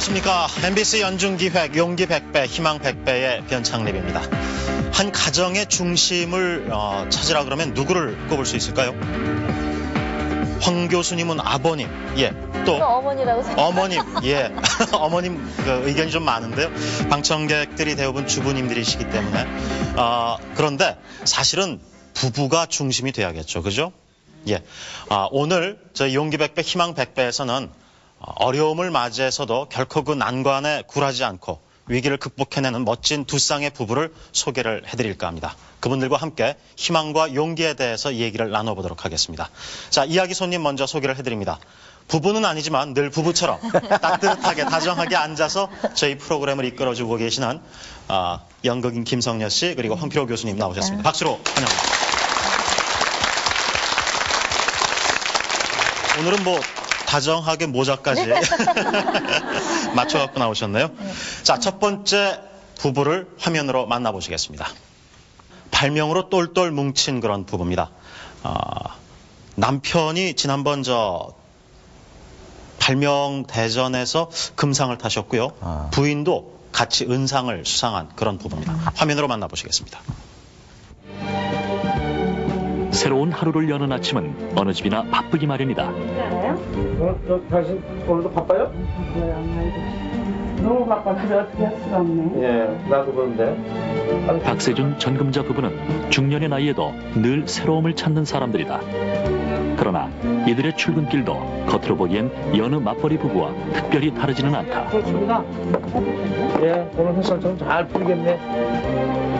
안녕하십니까. MBC 연중기획 용기 100배, 희망 100배의 변창립입니다. 한 가정의 중심을 찾으라 그러면 누구를 꼽을 수 있을까요? 황 교수님은 아버님, 예. 또 어머니라고 생각해요. 어머님, 예. 어머님 의견이 좀 많은데요. 방청객들이 대부분 주부님들이시기 때문에. 그런데 사실은 부부가 중심이 돼야겠죠. 그죠? 예. 오늘 저희 용기 100배, 희망 100배에서는 어려움을 맞이해서도 결코 그 난관에 굴하지 않고 위기를 극복해내는 멋진 두 쌍의 부부를 소개를 해드릴까 합니다. 그분들과 함께 희망과 용기에 대해서 얘기를 나눠보도록 하겠습니다. 자, 이야기 손님 먼저 소개를 해드립니다. 부부는 아니지만 늘 부부처럼 따뜻하게 다정하게 앉아서 저희 프로그램을 이끌어주고 계시는 연극인 김성녀 씨 그리고 황필호 교수님 나오셨습니다. 박수로 환영합니다. 오늘은 뭐 다정하게 모자까지 맞춰갖고 나오셨네요. 자, 첫 번째 부부를 화면으로 만나보시겠습니다. 발명으로 똘똘 뭉친 그런 부부입니다. 남편이 지난번 발명 대전에서 금상을 타셨고요. 부인도 같이 은상을 수상한 그런 부부입니다. 화면으로 만나보시겠습니다. 새로운 하루를 여는 아침은 어느 집이나 바쁘기 마련이다. 당신 오늘도 바빠요? 너무 바빠서 어떻게 할 수가 없네. 예, 나도 그런데. 박세준 전금자 부부는 중년의 나이에도 늘 새로움을 찾는 사람들이다. 그러나 이들의 출근길도 겉으로 보기엔 여느 맞벌이 부부와 특별히 다르지는 않다. 그렇습니다. 예, 오늘 회사 좀 잘 풀겠네.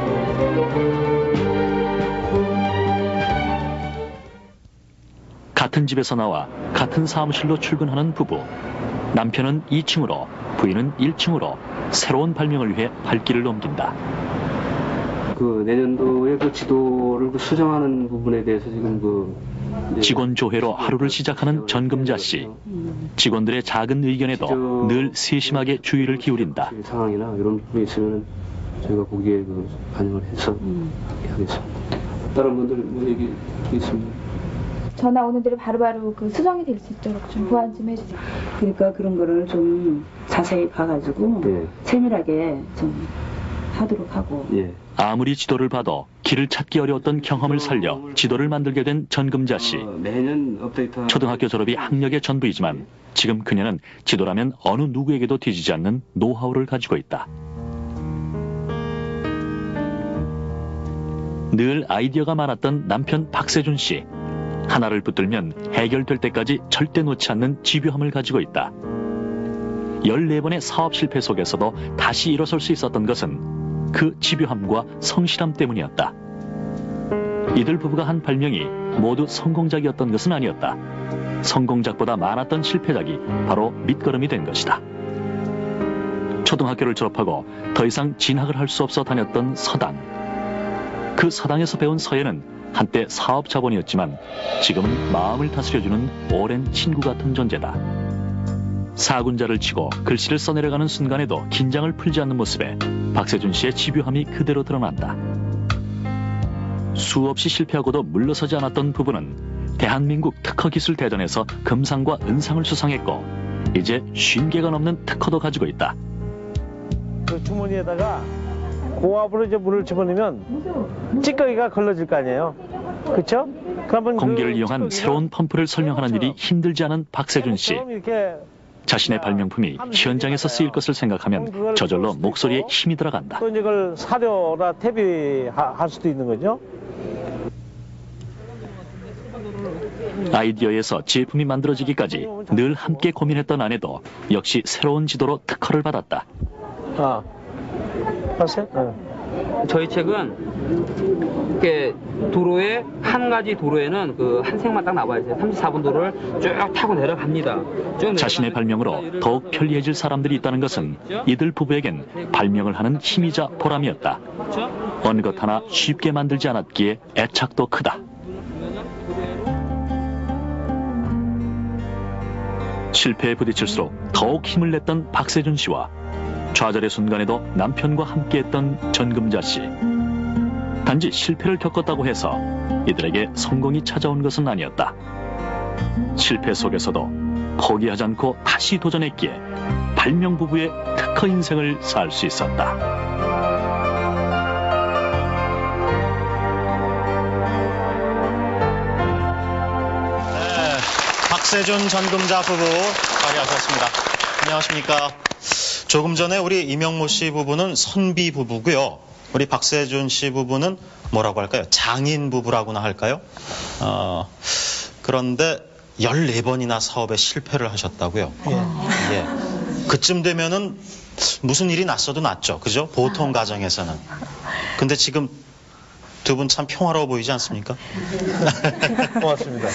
같은 집에서 나와 같은 사무실로 출근하는 부부. 남편은 2층으로, 부인은 1층으로 새로운 발명을 위해 발길을 옮긴다. 내년도에 지도를 수정하는 부분에 대해서 지금 직원 조회로 하루를 시작하는 전금자 씨. 직원들의 작은 의견에도 늘 세심하게 주의를 기울인다. 상황이나 이런 부분이 있으면 저희가 거기에 반영을 해서 하겠습니다. 다른 분들 뭐 얘기 있습니다. 전화 오는 대로 바로바로 수정이 될 수 있도록 좀 보완 좀 해주세요. 그러니까 그런 거를 좀 자세히 봐가지고 세밀하게 좀 하도록 하고. 예. 아무리 지도를 봐도 길을 찾기 어려웠던 경험을 살려 지도를 만들게 된 전금자 씨. 매년 업데이트. 초등학교 졸업이 학력의 전부이지만 지금 그녀는 지도라면 어느 누구에게도 뒤지지 않는 노하우를 가지고 있다. 늘 아이디어가 많았던 남편 박세준 씨. 하나를 붙들면 해결될 때까지 절대 놓지 않는 집요함을 가지고 있다. 14번의 사업 실패 속에서도 다시 일어설 수 있었던 것은 그 집요함과 성실함 때문이었다. 이들 부부가 한 발명이 모두 성공작이었던 것은 아니었다. 성공작보다 많았던 실패작이 바로 밑거름이 된 것이다. 초등학교를 졸업하고 더 이상 진학을 할 수 없어 다녔던 서당. 그 서당에서 배운 서예는 한때 사업 자본이었지만 지금은 마음을 다스려주는 오랜 친구 같은 존재다. 사군자를 치고 글씨를 써내려가는 순간에도 긴장을 풀지 않는 모습에 박세준 씨의 집요함이 그대로 드러난다. 수없이 실패하고도 물러서지 않았던 부부는 대한민국 특허기술대전에서 금상과 은상을 수상했고 이제 50개가 넘는 특허도 가지고 있다. 그 주머니에다가 고압으로 이제 물을 집어넣으면 찌꺼기가 걸러질 거 아니에요. 그렇죠? 공기를 이용한 새로운 펌프를 설명하는 일이 힘들지 않은 박세준 씨. 자신의 발명품이 현장에서 쓰일 것을 생각하면 저절로 목소리에 힘이 들어간다. 또 이걸 사료나 퇴비할 수도 있는 거죠. 아이디어에서 제품이 만들어지기까지 늘 함께 고민했던 아내도 역시 새로운 지도로 특허를 받았다. 저희 책은 이렇게 도로에 한 가지 도로에는 한 색만 딱 나와야 돼요. 34번 도로를 쭉 타고 내려갑니다. 자신의 발명으로 더욱 편리해질 사람들이 있다는 것은 이들 부부에겐 발명을 하는 힘이자 보람이었다. 어느 것 하나 쉽게 만들지 않았기에 애착도 크다. 실패에 부딪힐수록 더욱 힘을 냈던 박세준 씨와 좌절의 순간에도 남편과 함께했던 전금자 씨. 단지 실패를 겪었다고 해서 이들에게 성공이 찾아온 것은 아니었다. 실패 속에서도 포기하지 않고 다시 도전했기에 발명 부부의 특허 인생을 살 수 있었다. 네, 박세준 전금자 부부 자리하셨습니다. 안녕하십니까. 조금 전에 우리 이명모 씨 부부는 선비 부부고요. 우리 박세준 씨 부부는 뭐라고 할까요? 장인 부부라고나 할까요? 그런데 14번이나 사업에 실패를 하셨다고요? 예. 그쯤 되면은 무슨 일이 났어도 낫죠. 그죠? 보통 가정에서는. 근데 지금 두 분 참 평화로워 보이지 않습니까? 고맙습니다.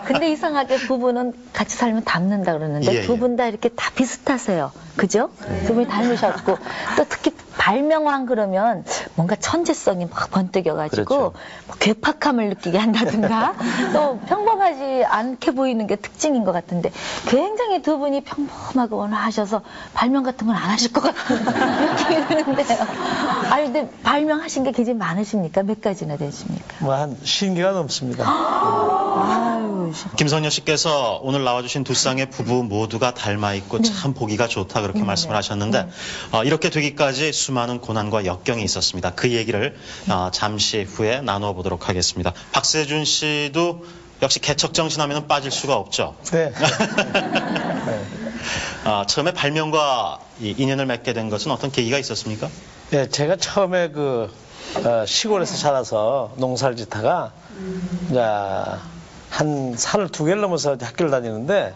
근데 이상하게 부부는 같이 살면 닮는다 그러는데 예, 예. 두 분 다 이렇게 다 비슷하세요. 그죠? 두 분이 닮으셨고 또 특히 발명왕 그러면 뭔가 천재성이 막 번뜩여가지고 그렇죠. 뭐 괴팍함을 느끼게 한다든가 또 평범하지 않게 보이는 게 특징인 것 같은데 굉장히 두 분이 평범하고 온화하셔서 발명 같은 건 안 하실 것 같은 느낌이 드는데요. 아니 근데 발명하신 게 굉장히 많으십니까? 몇 가지나 되십니까? 뭐 한 50개가 넘습니다. 아유, 김선녀 씨께서 오늘 나와주신 두 쌍의 부부 모두가 닮아 있고 참 보기가 좋다 그렇게 말씀을 하셨는데 이렇게 되기까지 수많은 고난과 역경이 있었습니다. 그 얘기를 잠시 후에 나누어 보도록 하겠습니다. 박세준 씨도 역시 개척정신 하면 빠질 수가 없죠. 네. 처음에 발명과 인연을 맺게 된 것은 어떤 계기가 있었습니까? 네, 제가 처음에 시골에서 자라서 농사를 짓다가 이제 한 산을 2개를 넘어서 학교를 다니는데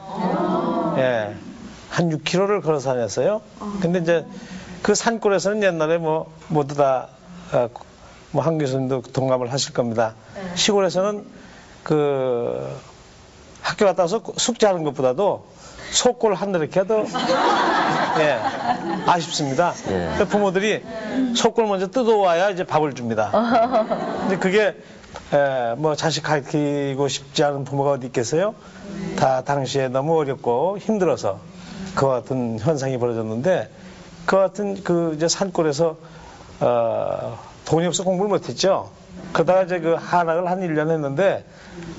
예, 한 6km를 걸어서 다녔어요. 근데 이제 그 산골에서는 옛날에 모두 다 한 교수님도 동감을 하실 겁니다. 시골에서는 학교 갔다 와서 숙제하는 것보다도 속골 한다 이렇게 해도 예, 아쉽습니다. 예. 부모들이 속골 먼저 뜯어와야 이제 밥을 줍니다. 근데 그게 자식 가르치고 싶지 않은 부모가 어디 있겠어요? 다 당시에 너무 어렵고 힘들어서 그와 같은 현상이 벌어졌는데 그와 같은 이제 산골에서 돈이 없어 공부를 못했죠. 그러다가 이제 한학을 한 1년 했는데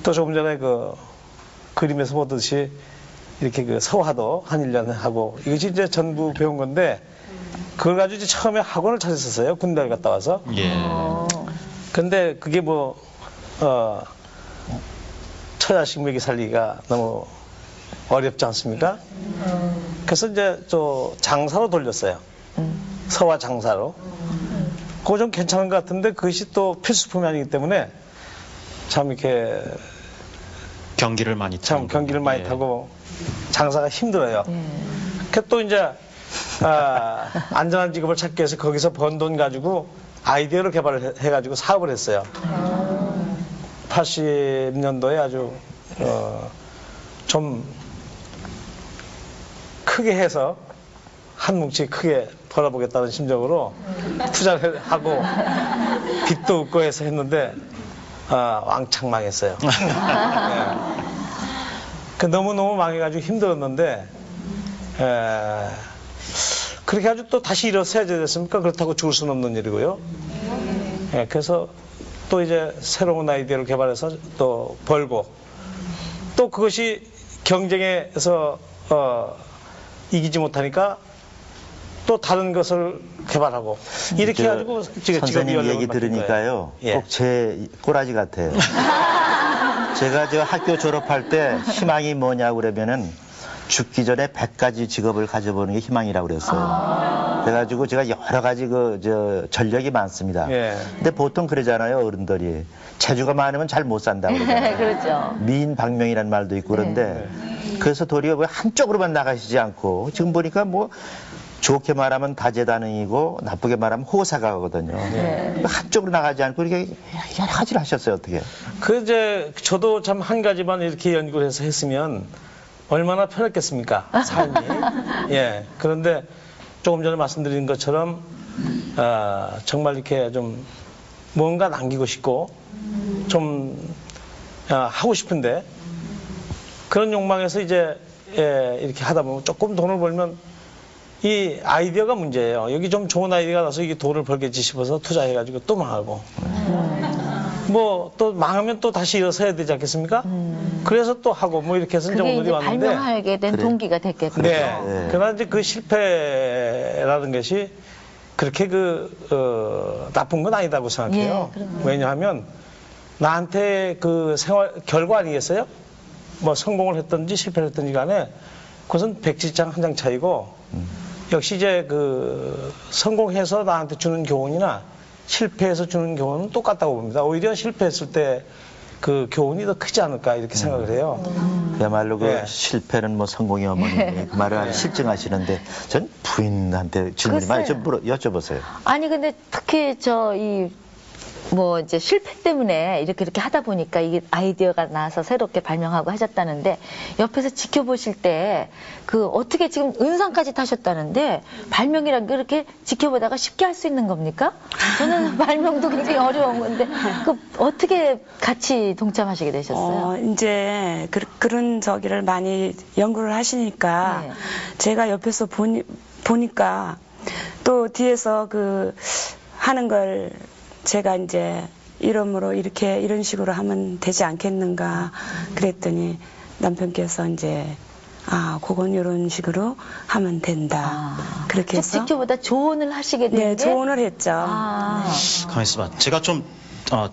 또 조금 전에 그림에서 보듯이 이렇게 서화도 한 1년 하고 이것이 이제 전부 배운 건데 그걸 가지고 이제 처음에 학원을 찾았었어요. 군대를 갔다 와서. 예. 근데 그게 처자식 먹이 살리기가 너무 어렵지 않습니까? 그래서 이제 장사로 돌렸어요. 서화 장사로. 그거 좀 괜찮은 것 같은데 그것이 또 필수품이 아니기 때문에 참 이렇게 경기를 많이 참 경기를 많이 예. 타고 장사가 힘들어요. 그 또 이제 안전한 직업을 찾기 위해서 거기서 번 돈 가지고 아이디어를 개발을 해가지고 사업을 했어요. 80년도에 아주 좀 크게 해서 한 뭉치 크게 벌어보겠다는 심정으로 투자를 하고 빚도 없고 해서 했는데 왕창 망했어요. 네. 너무너무 망해가지고 힘들었는데 그렇게 아주 또 다시 일어서야 되겠습니까? 그렇다고 죽을 수는 없는 일이고요. 그래서 또 이제 새로운 아이디어를 개발해서 또 벌고 또 그것이 경쟁에서 이기지 못하니까 또 다른 것을 개발하고 이렇게 해가지고 선생님 얘기 들으니까요. 예. 꼭 제 꼬라지 같아요. 제가 학교 졸업할 때 희망이 뭐냐고 그러면은 죽기 전에 100가지 직업을 가져보는 게 희망이라고 그랬어요. 그래가지고 제가 여러 가지 전력이 많습니다. 예. 근데 보통 그러잖아요, 어른들이. 재주가 많으면 잘 못 산다고 그러잖아요. 그렇죠. 미인방명이라는 말도 있고 그런데 그래서 도리어 한쪽으로만 나가시지 않고 지금 보니까 좋게 말하면 다재다능이고 나쁘게 말하면 호사가거든요. 한쪽으로 나가지 않고 이렇게 여러 가지를 하셨어요, 어떻게? 저도 참 한 가지만 이렇게 연구를 해서 했으면 얼마나 편했겠습니까, 삶이. 예. 그런데 조금 전에 말씀드린 것처럼 정말 이렇게 좀 뭔가 남기고 싶고 좀 하고 싶은데 그런 욕망에서 이제 이렇게 하다 보면 조금 돈을 벌면 이 아이디어가 문제예요. 여기 좀 좋은 아이디어가 나서 이게 돈을 벌겠지 싶어서 투자해가지고 또 망하고. 뭐 또 망하면 또 다시 일어서야 되지 않겠습니까? 그래서 또 하고 뭐 이렇게 해서 이제 그게 오늘이 이제 왔는데. 발명하게 된 그래. 동기가 됐겠죠. 네. 네. 그러나 이제 그 실패라는 것이 그렇게 나쁜 건 아니다고 생각해요. 예, 그럼요. 왜냐하면 나한테 그 생활, 결과 아니겠어요? 뭐 성공을 했든지 실패를 했든지 간에 그것은 백지장 한 장 차이고 역시 이제 성공해서 나한테 주는 교훈이나 실패해서 주는 교훈은 똑같다고 봅니다. 오히려 실패했을 때 그 교훈이 더 크지 않을까 이렇게 생각을 해요. 그야말로 그 네. 실패는 뭐 성공의 어머니 그 말을 아주 실증하시는데 전 부인한테 질문이 많이 좀 여쭤보세요. 아니 근데 특히 이제 실패 때문에 이렇게 하다 보니까 이게 아이디어가 나와서 새롭게 발명하고 하셨다는데 옆에서 지켜보실 때 어떻게 지금 은상까지 타셨다는데 발명이란 게 이렇게 지켜보다가 쉽게 할 수 있는 겁니까? 저는 발명도 굉장히 어려운 건데 어떻게 같이 동참하시게 되셨어요? 이제 그런 저기를 많이 연구를 하시니까 네. 제가 옆에서 보니까 또 뒤에서 하는 걸 제가 이제 이름으로 이런 식으로 하면 되지 않겠는가 그랬더니 남편께서 이제 그건 이런 식으로 하면 된다. 그렇게 해서 지켜보다 조언을 하시게 된 네, 게? 조언을 했죠. 가만히 있어봐. 제가 좀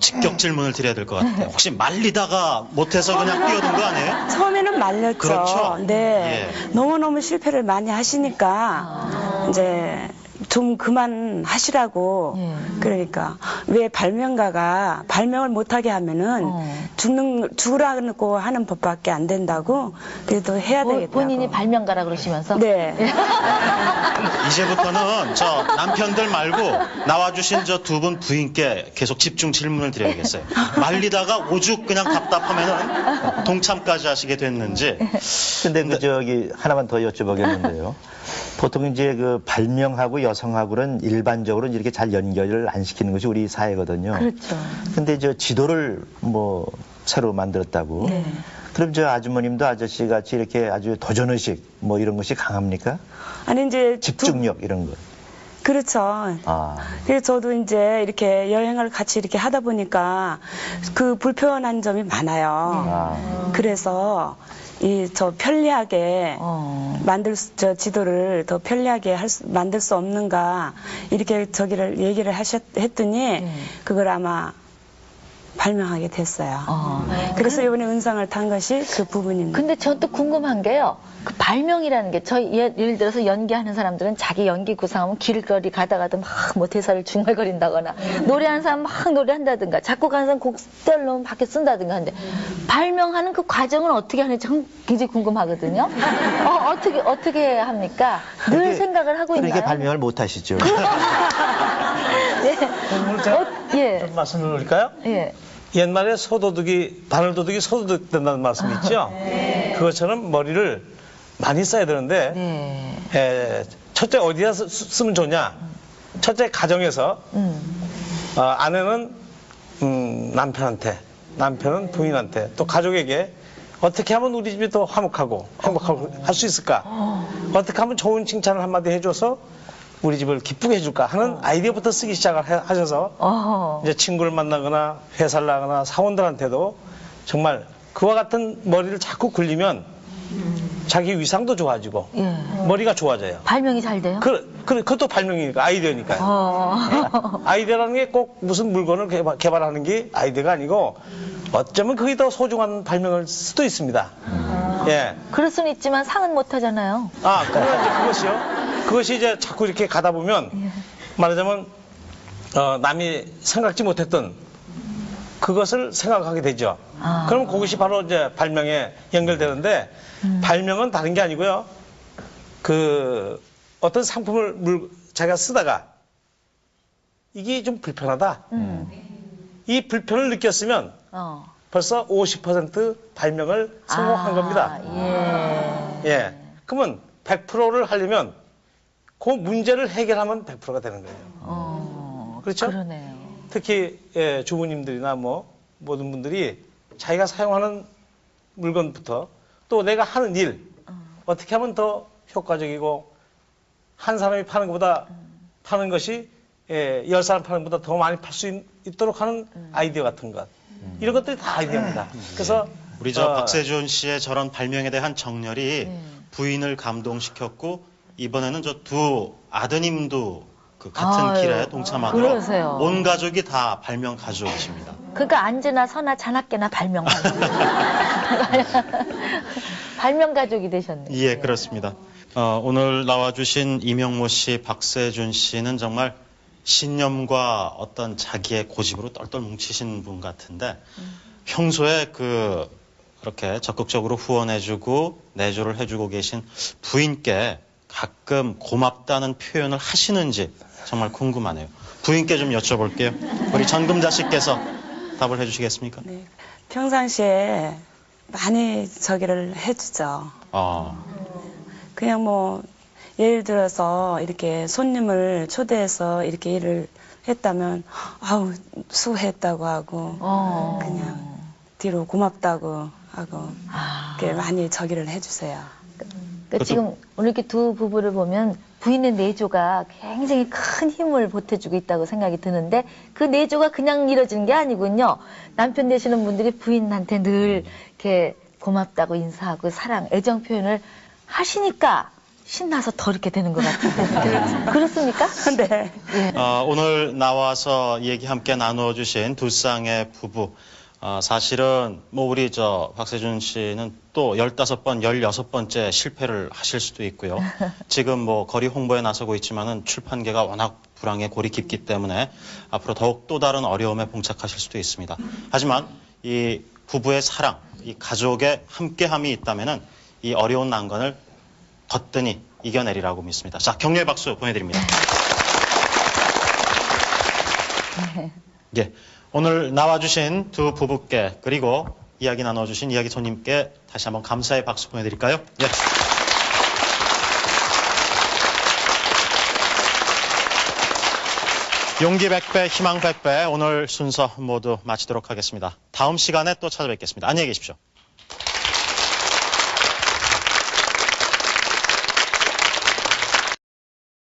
직격 질문을 드려야 될 것 같아요. 혹시 말리다가 못해서 그냥 뛰어든 거 아니에요? 처음에는 말렸죠. 그렇죠. 네. 예. 너무너무 실패를 많이 하시니까 이제 좀 그만하시라고. 그러니까 왜 발명가가 발명을 못하게 하면은 죽으라고 하는 법밖에 안 된다고. 그래도 해야 되겠다고. 본인이 발명가라 그러시면서? 네. 이제부터는 저 남편들 말고 나와주신 저 두 분 부인께 계속 집중 질문을 드려야겠어요. 말리다가 오죽 그냥 답답하면은 동참까지 하시게 됐는지. 근데 하나만 더 여쭤보겠는데요. 보통 이제 발명하고 여성하고는 일반적으로 이렇게 잘 연결을 안 시키는 것이 우리 사회거든요. 그렇죠. 근데 지도를 새로 만들었다고. 네. 그럼 아주머님도 아저씨 같이 이렇게 아주 도전의식 이런 것이 강합니까? 아니 이제 집중력 이런 거. 그렇죠. 그래서 저도 이제 이렇게 여행을 같이 이렇게 하다 보니까 불편한 점이 많아요. 그래서 편리하게 지도를 더 편리하게 만들 수 없는가 이렇게 얘기를 했더니 그걸 아마 발명하게 됐어요. 그래서 이번에 은상을 탄 것이 그 부분입니다. 근데 전 또 궁금한 게요. 발명이라는 게 예를 들어서 연기하는 사람들은 자기 연기 구상하면 길거리 가다가도 막 대사를 중얼거린다거나 노래하는 사람 막 노래한다든가 작곡하는 사람 곡들 넣으면 밖에 쓴다든가 하는데 발명하는 그 과정은 어떻게 하는지 굉장히 궁금하거든요. 어떻게 합니까? 늘 생각을 하고 있나요? 그러니까 발명을 못 하시죠. 네. 오늘 제가 좀 말씀을 드릴까요? 예. 옛말에 바늘도둑이 소도둑 된다는 말씀이 있죠? 그것처럼 머리를 많이 써야 되는데, 첫째 어디다 쓰면 좋냐? 첫째 가정에서, 아내는 남편한테, 남편은 부인한테, 또 가족에게 어떻게 하면 우리 집이 더 화목하고 행복하고 할 수 있을까? 어떻게 하면 좋은 칭찬을 한마디 해줘서 우리 집을 기쁘게 해줄까 하는 아이디어부터 쓰기 시작을 하셔서 이제 친구를 만나거나 회사를 나가거나 사원들한테도 정말 그와 같은 머리를 자꾸 굴리면 자기 위상도 좋아지고 머리가 좋아져요. 발명이 잘 돼요? 그것도 발명이니까 아이디어니까요. 아이디어라는 게 꼭 무슨 물건을 개발하는 게 아이디어가 아니고 어쩌면 그게 더 소중한 발명일 수도 있습니다. 예. 그럴 수는 있지만 상은 못 하잖아요. 그러면 이제 그것이 이제 자꾸 이렇게 가다 보면 말하자면 남이 생각지 못했던 그것을 생각하게 되죠. 그럼 그것이 바로 이제 발명에 연결되는데 발명은 다른 게 아니고요. 어떤 상품을 자기가 쓰다가 이게 좀 불편하다. 이 불편을 느꼈으면 벌써 50% 발명을 성공한 겁니다. 예. 그러면 100%를 하려면 그 문제를 해결하면 100%가 되는 거예요. 그렇죠? 그러네요. 특히 주부님들이나 모든 분들이 자기가 사용하는 물건부터 또 내가 하는 일 어떻게 하면 더 효과적이고 한 사람이 파는 것이 10사람 파는 것보다 더 많이 팔 수 있도록 하는 아이디어 같은 것. 이런 것들이 다 아이디어입니다. 그래서 우리 박세준 씨의 저런 발명에 대한 정열이 부인을 감동시켰고 이번에는 저 두 아드님도 그 같은 길에 동참하도록 그러세요. 온 가족이 다 발명 가족이십니다. 그러니까 안즈나 서나 자나깨나 발명 가족. 발명 가족이 되셨네요. 예, 그렇습니다. 오늘 나와주신 이명모 씨, 박세준 씨는 정말 신념과 어떤 자기의 고집으로 똘똘 뭉치신 분 같은데 평소에 그렇게 적극적으로 후원해주고 내조를 해주고 계신 부인께 가끔 고맙다는 표현을 하시는지 정말 궁금하네요. 부인께 좀 여쭤볼게요. 우리 전금자 씨께서 답을 해주시겠습니까? 네. 평상시에 많이 저기를 해주죠. 그냥 뭐 예를 들어서 이렇게 손님을 초대해서 이렇게 일을 했다면 아우 수고했다고 하고 그냥 뒤로 고맙다고 하고 이렇게 많이 저기를 해주세요. 그러니까 지금 오늘 이렇게 두 부부를 보면 부인의 내조가 굉장히 큰 힘을 보태주고 있다고 생각이 드는데 그 내조가 그냥 이뤄지는 게 아니군요. 남편 되시는 분들이 부인한테 늘 이렇게 고맙다고 인사하고 사랑, 애정 표현을 하시니까 신나서 더 이렇게 되는 것 같은데. 그렇습니까? 네. 예. 오늘 나와서 얘기 함께 나누어주신 두 쌍의 부부. 사실은 뭐 우리 박세준 씨는 또 15번, 16번째 실패를 하실 수도 있고요. 지금 뭐 거리 홍보에 나서고 있지만은 출판계가 워낙 불황에 골이 깊기 때문에 앞으로 더욱 또 다른 어려움에 봉착하실 수도 있습니다. 하지만 이 부부의 사랑, 이 가족의 함께함이 있다면은 이 어려운 난관을 거뜬히 이겨내리라고 믿습니다. 자, 격려의 박수 보내드립니다. 예. 오늘 나와주신 두 부부께 그리고 이야기 나눠주신 이야기 손님께 다시 한번 감사의 박수 보내드릴까요? 예. 용기 100배, 희망 100배 오늘 순서 모두 마치도록 하겠습니다. 다음 시간에 또 찾아뵙겠습니다. 안녕히 계십시오.